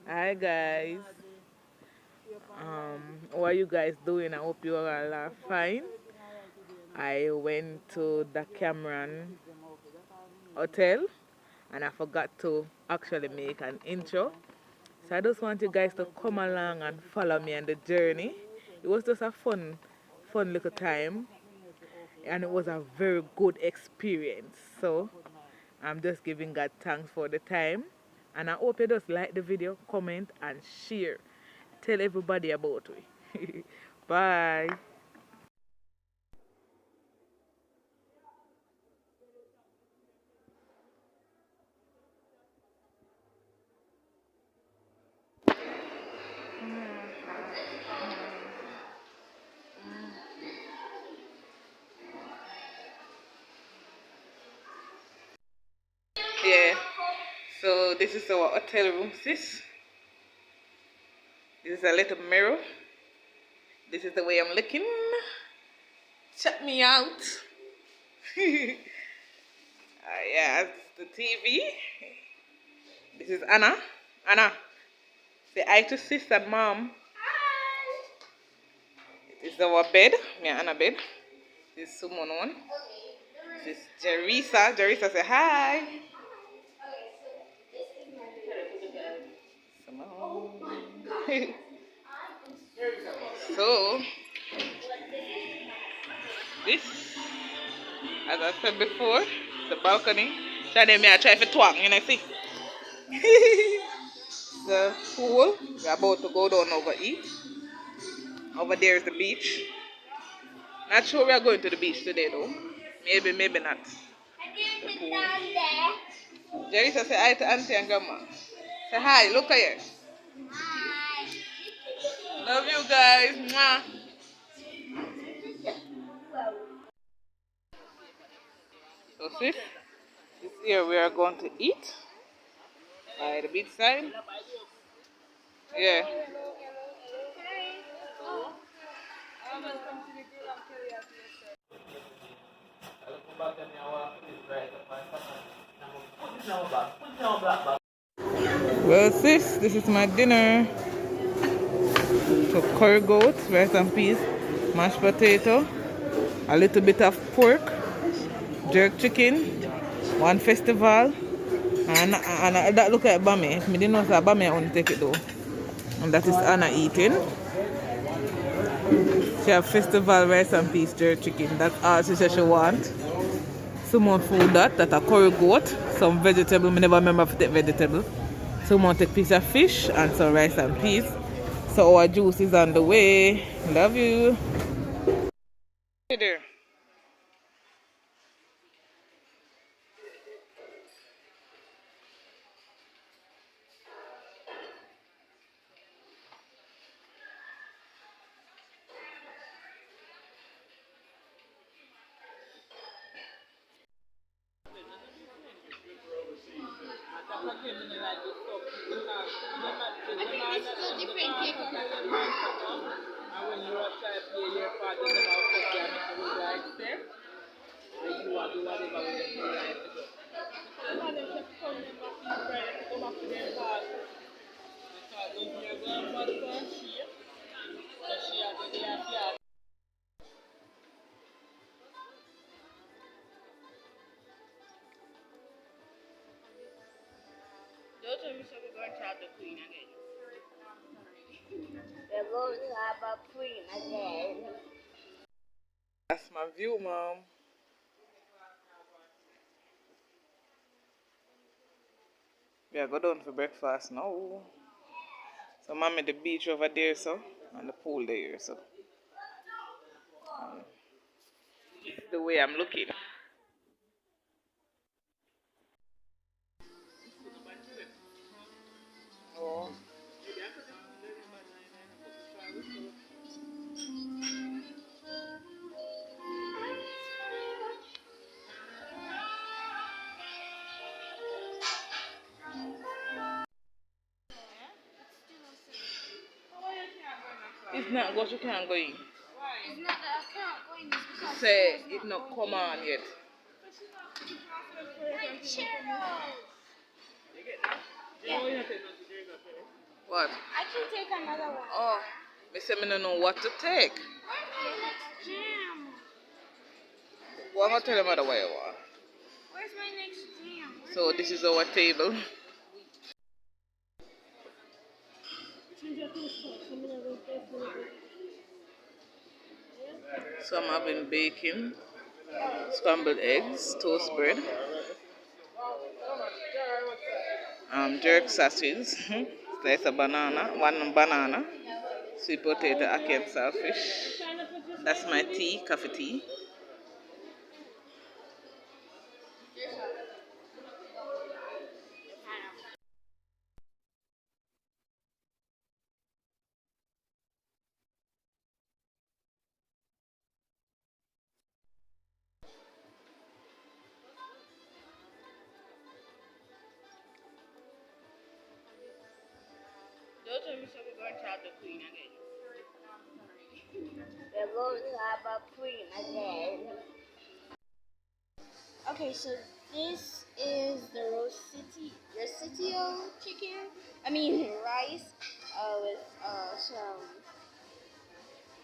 Hi guys. How are you guys doing? I hope you all are fine. I went to the Cameron Hotel and I forgot to actually make an intro. So I just want you guys to come along and follow me on the journey. It was just a fun little time and it was a very good experience. So I'm just giving God thanks for the time. And I hope you just like the video, comment and share. Tell everybody about it. Bye. Yeah, so this is our hotel room, sis. This is a little mirror. This is the way I'm looking. Check me out. Yeah, the TV. This is Anna. Anna, say hi to sis and mom. This is our bed. Me and Anna bed. This is Sumon one. This is Jerisa. Jerisa say hi. Simone. So, this, as I said before, the balcony. Shade me I try to twang, you know, see. The pool. We're about to go down over eat. Over there is the beach. Not sure we are going to the beach today though. Maybe, maybe not. The pool. Jerisa say hi to auntie and grandma. Say hi, look at here. Love you guys. Mwah. So sis, this here we are going to eat by the beach side. Yeah. Well sis, this is my dinner. So curry goat, rice and peas, mashed potato, a little bit of pork, jerk chicken, one festival, and that look like bame. I didn't know it's a bame I want to take it though. And that is Anna eating. She have festival rice and peas, jerk chicken. That's all she said she want. Some more food that a curry goat, some vegetable. I never remember to take vegetable. Someone take piece of fish and some rice and peas. So our juice is on the way. Love you. Hey there. I think this is a different cake. And when you are trying to play your part, then you have to like step. And you are doing whatever when you feel like to go. And then just come in back to the bride to go back to their part. Because when you are going back to her, she has the day after. Don't tell me so we're going to have the queen again. We're going to have a queen again. That's my view, mom. Yeah, go down for breakfast now. So mom at the beach over there, so, and the pool there, so. The way I'm looking. Oh. It's not what you can't go in. It's not that I can't go in this because Say it not come on yet. Cheryl! You get that? Yeah. What? I can take another one. Oh, me say me no know what to take. Next jam. Well, I'm gonna tell them what you want. Where's my next jam? So this is our table. So I'm having bacon, scrambled eggs, toast bread, jerk sausage, slice of banana, one banana, sweet potato, ackee and saltfish. That's my tea, coffee tea. Don't tell me we're going to have the queen again. We're going to have a queen again. Okay, so this is the Rositio chicken. I mean rice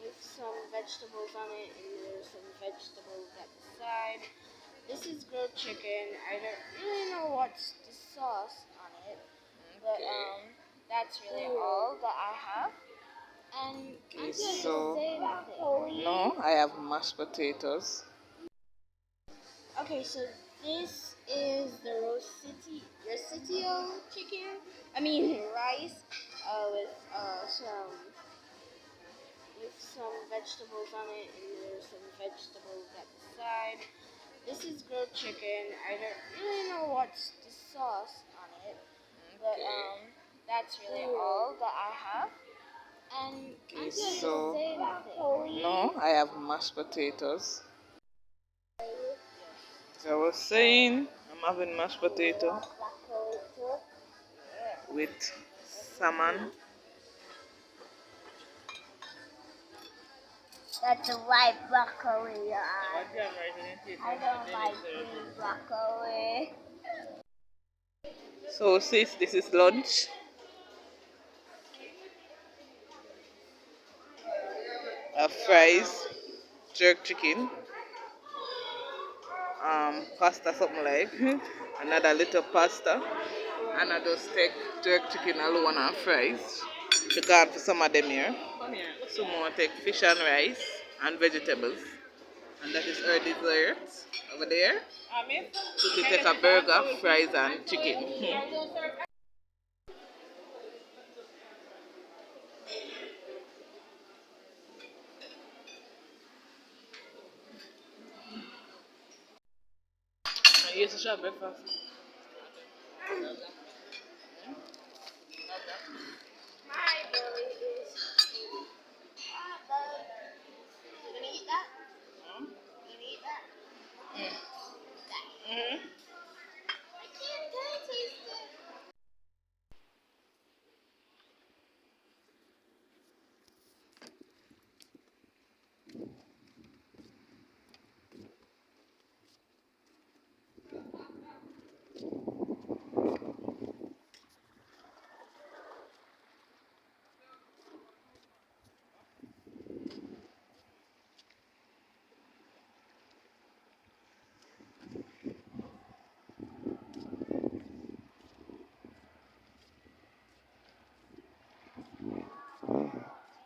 with some vegetables on it, and there's some vegetables at the side. This is grilled chicken. I don't really know what's the sauce on it, but that's really all that I have. And Okay, I'm just so say nothing. no, I have mashed potatoes. Okay, so this is the Rositio chicken. I mean rice with some vegetables on it, and there's some vegetables at the side. This is grilled chicken. I don't really know what's the sauce on it, but that's really all that I have. And I'm Okay, just so say nothing. no, I have mashed potatoes. So I was saying, I'm having mashed potato with salmon. That's a white broccoli. I don't like green broccoli. So sis, this is lunch. I have fries, jerk chicken, pasta something like, another little pasta, and I just take jerk chicken alone and fries. To go for some of them here. Some more take fish and rice and vegetables. And that is our dessert over there. So to take a burger, fries and chicken. Yes, it's your breakfast. My belly is. You gonna eat that? You gonna eat that? Mm-hmm. I can't taste it.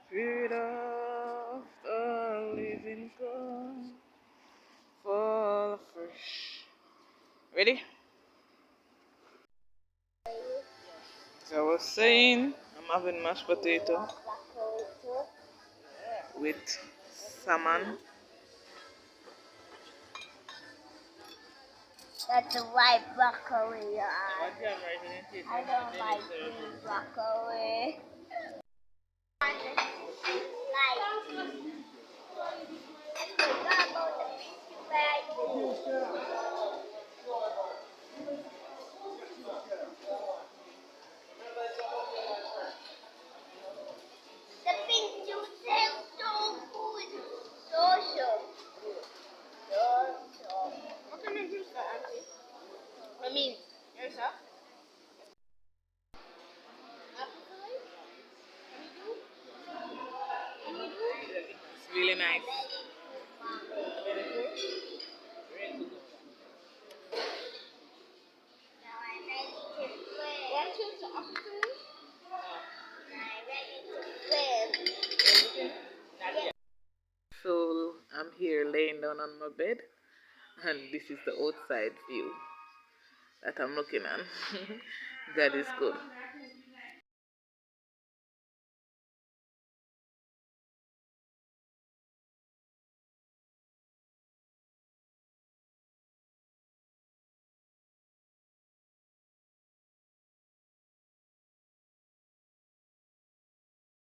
Spirit of the living God, fall fresh. Ready? So I was saying, I'm having mashed potato with salmon. That's a white broccoli. I don't like green broccoli. The pink juice is so good. So. What kind of juice that, Auntie? I mean, yourself? Apple pie? nice. So I'm here laying down on my bed, and this is the outside view that I'm looking at. God is good.